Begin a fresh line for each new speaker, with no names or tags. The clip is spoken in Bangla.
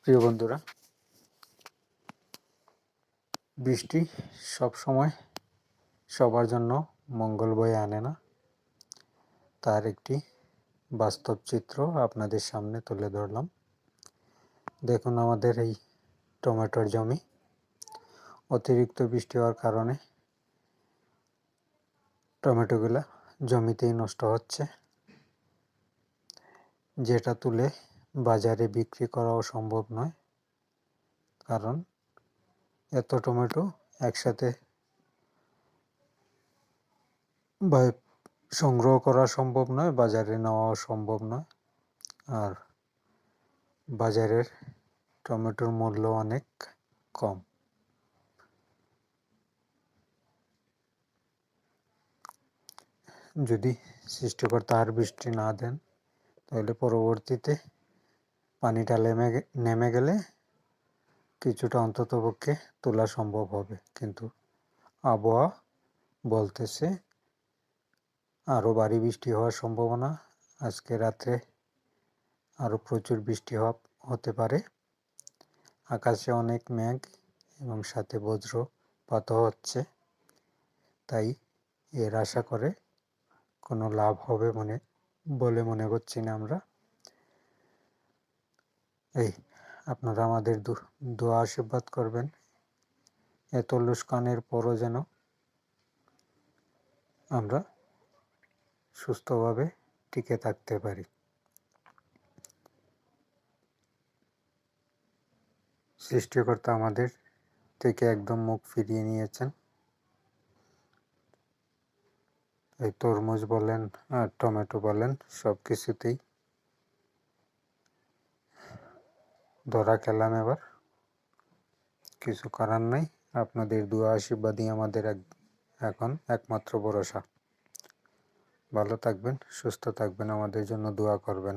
প্রিয় বন্ধুরা, বৃষ্টি সবসময় সবার জন্য মঙ্গল বয়ে আনে না। তার একটি বাস্তব চিত্র আপনাদের সামনে তুলে ধরলাম। দেখুন, আমাদের এই টমেটোর জমি অতিরিক্ত বৃষ্টি হওয়ার কারণে টমেটোগুলা জমিতেই নষ্ট হচ্ছে, যেটা তুলে বাজারে বিক্রি করাও সম্ভব নয়, কারণ এত টমেটো একসাথে সংগ্রহ করা সম্ভব নয়, বাজারে নেওয়াও সম্ভব নয়। আর বাজারের টমেটোর মূল্য অনেক কম। যদি সৃষ্টিকর্তা আর বৃষ্টি না দেন, তাহলে পরবর্তীতে পানিটা নেমে গেলে কিছুটা অন্ততপক্ষে তোলা সম্ভব হবে। কিন্তু আবহাওয়া বলতেছে আরও ভারী বৃষ্টি হওয়ার সম্ভাবনা। আজকে রাত্রে আরও প্রচুর বৃষ্টি হতে পারে। আকাশে অনেক মেঘ এবং সাথে বজ্রপাতও হচ্ছে। তাই এর আশা করে কোনো লাভ হবে বলে মনে করছি না আমরা। আপনারা আমাদের দোয়া আশীর্বাদ করবেন, এত লোকসানের পরও যেন আমরা সুস্থভাবে টিকে থাকতে পারি। সৃষ্টিকর্তা আমাদের থেকে একদম মুখ ফিরিয়ে নিয়েছেন। এই তরমুজ বলেন আর টমেটো বলেন, সব কিছুতেই ধরা খেলাম। এবার কিছু করার নাই। আপনাদের দোয়া আশীর্বাদই আমাদের এখন একমাত্র ভরসা। ভালো থাকবেন, সুস্থ থাকবেন, আমাদের জন্য দোয়া করবেন।